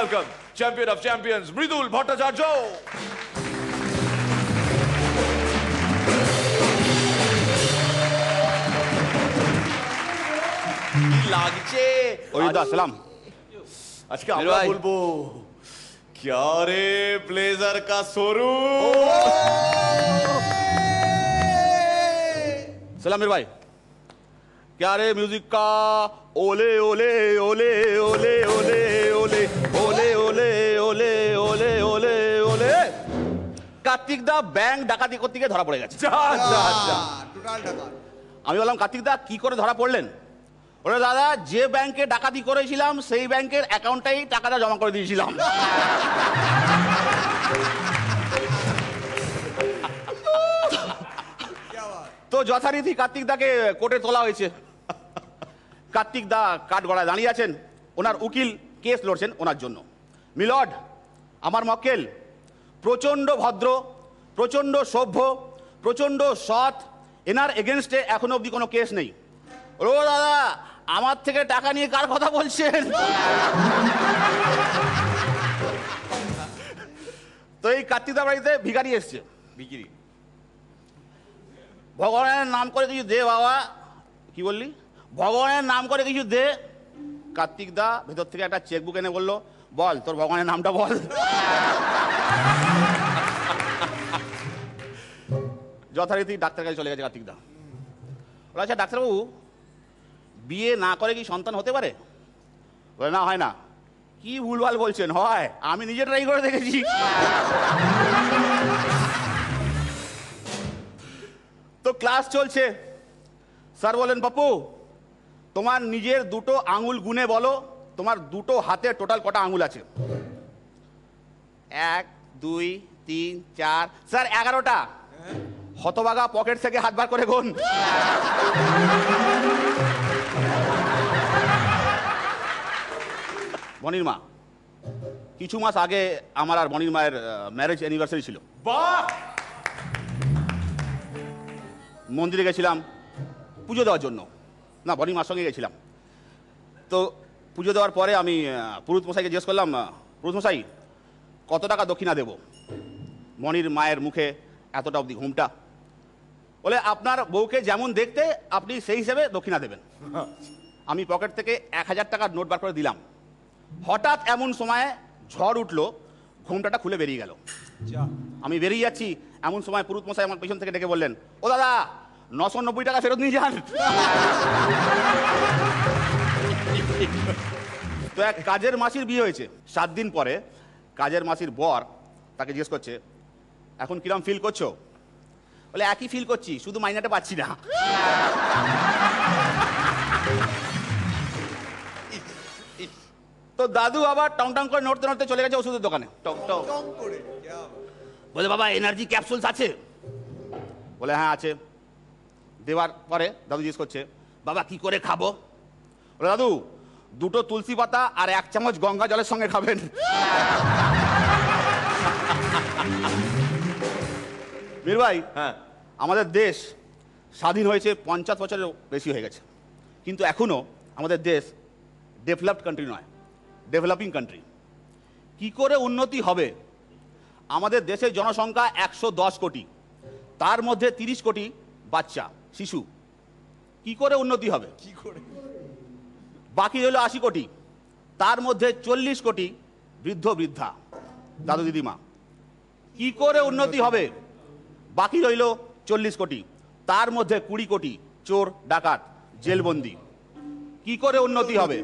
welcome champion of champions Mridul Bhattacharya. লাগছে ওইদা সালাম। আজকে আমরা বলবো क्या रे ब्लेजर का शोरूम। सलाम मेरे भाई। क्या रे म्यूजिक का ओले ओले ओले ओले ओले ओले ओले ओले ओले ओले ओले ओले কার্তিক দা ব্যাংক ডাকাতি করতে গিয়ে ধরা পড়ে গেছে। আমি বললাম কার্তিক দা কি করে ধরা পড়লেন? ওরে দাদা যে ব্যাংকে ডাকাতি করেছিলাম সেই ব্যাংকের অ্যাকাউন্টেই টাকাটা জমা করে দিয়েছিলাম। তো যথারীতি কার্তিক দাকে কোর্টে তোলা হয়েছে। কার্তিক দা কাঠ গড়ায় দাঁড়িয়ে আছেন, ওনার উকিল কেস লড়ছেন ওনার জন্য। মিলর্ড, আমার মক্কেল প্রচণ্ড ভদ্র, প্রচণ্ড সভ্য, প্রচণ্ড সৎ, এনার এগেনস্টে এখনো অবধি কোনো কেস নেই। ও দাদা আমার থেকে টাকা নিয়ে কার কথা বলছেন? তো এই কার্তিক দা বাড়িতে ভিখারি এসছে। বিক্রি ভগবানের নাম করে কিছু দে বাবা। কি বললি? ভগবানের নাম করে কিছু দে। কার্তিক দা ভেতর থেকে একটা চেকবুক এনে বললো বল তোর ভগবানের নামটা বল। যথারীতি ডাক্তার কাছে চলে গেছে কার্তিক দা। বলে আচ্ছা ডাক্তারবাবু বিয়ে না করে কি সন্তান হতে পারে? বলে না হয় না। কি ভুলভাল বলছেন, হয়, আমি নিজে ট্রাই করে দেখেছি। তো ক্লাস চলছে। স্যার বলেন পাপ্পু তোমার নিজের দুটো আঙুল গুনে বলো তোমার দুটো হাতে টোটাল কটা আঙুল আছে? 1 2 3 4 স্যার 11টা। হতভাগা পকেট থেকে হাত বার করে গুন। বনির মা, কিছু মাস আগে আমার আর বনির মায়ের ম্যারেজ অ্যানিভার্সারি ছিল। বাহ! মন্দিরে গেছিলাম পুজো দেওয়ার জন্য। না, বনির মার সঙ্গে গেছিলাম। তো পুজো দেওয়ার পরে আমি পুরোহিত মশাইকে জিজ্ঞেস করলাম, পুরোহিত মশাই কত টাকা দক্ষিণা দেব? মনির মায়ের মুখে এতটা অবধি ঘুমটা। বলে আপনার বউকে যেমন দেখতে আপনি সেই হিসেবে দক্ষিণা দেবেন। আমি পকেট থেকে 1000 টাকার নোট বার করে দিলাম। হঠাৎ এমন সময়ে ঝড় উঠলো, ঘুমটাটা খুলে বেরিয়ে গেল। আমি বেরিয়ে যাচ্ছি, এমন সময় পুরুত মশাই আমার পেছন থেকে ডেকে বললেন, ও দাদা 990 টাকা ফেরত নিয়ে যান। তো এক কাজের মাসির বিয়ে হয়েছে। 7 দিন পরে কাজের মাসির বর তাকে জিজ্ঞেস করছে এখন কিরম ফিল করছো? বলে একই ফিল করছি, শুধু মাইনাটা পাচ্ছি না। তো দাদু আবার টং টং করে নড়তে নড়তে চলে গেছে ওষুধের দোকানে। টং টং করে বলে বাবা এনার্জি ক্যাপসুলস আছে? বলে হ্যাঁ আছে। দেওয়ার পরে দাদু জিজ্ঞেস করছে বাবা কি করে খাবো? বলে দাদু 2টো তুলসী পাতা আর 1 চামচ গঙ্গা জলের সঙ্গে খাবেন। বীর ভাই, হ্যাঁ, আমাদের দেশ স্বাধীন হয়েছে 50 বছরের বেশি হয়ে গেছে, কিন্তু এখনো আমাদের দেশ ডেভেলপড কান্ট্রি নয়, ডেভেলপিং কান্ট্রি। কি করে উন্নতি হবে? আমাদের দেশের জনসংখ্যা 110 কোটি, তার মধ্যে 30 কোটি বাচ্চা শিশু। কি করে উন্নতি হবে? কি করে? বাকি হলো 80 কোটি, তার মধ্যে 40 কোটি বৃদ্ধ বৃদ্ধা দাদু দিদিমা। কি করে উন্নতি হবে? বাকি রইল 40 কোটি, তার মধ্যে 20 কোটি চোর ডাকাত জেলবন্দি। কি করে উন্নতি হবে?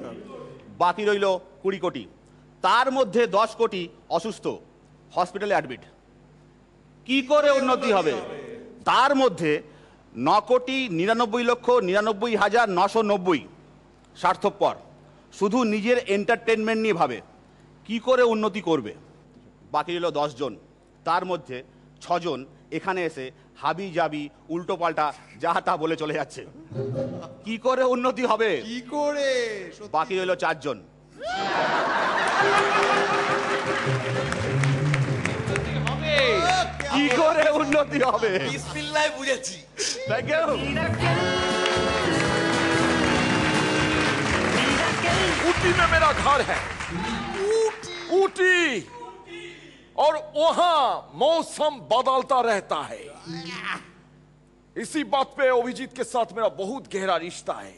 বাকি রইল 20 কোটি, তার মধ্যে 10 কোটি অসুস্থ হসপিটালে অ্যাডমিট। কি করে উন্নতি হবে? তার মধ্যে 9,99,99,990 স্বার্থপর, শুধু নিজের এন্টারটেনমেন্ট নিয়ে ভাবে। কি করে উন্নতি করবে? বাকি রইল 10 জন, তার মধ্যে 6 জন এখানে এসে হাবি জাবি উল্টো পাল্টা যা তা বলে চলে যাচ্ছে। কি করে উন্নতি হবে? কি করে? বাকি রইল 4 জন। কি করে উন্নতি হবে? বিসমিল্লাহ বুঝেছি। Thank you. ऊटी में मेरा घर है। ऊटी ऊटी, और वहां मौसम बदलता रहता है। इसी बात पे अभिजीत के साथ मेरा बहुत गहरा रिश्ता है,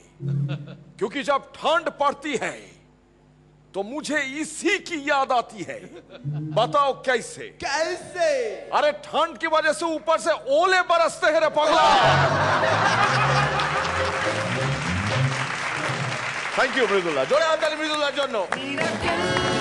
क्योंकि जब ठंड पड़ती है तो मुझे इसी की याद आती है। बताओ कैसे? कैसे? अरे ठंड की वजह से ऊपर से ओले बरसते हैं रे पगला। थैंक यू मृदुला, जोड़े हाथ ताली मृदुलार জন্য।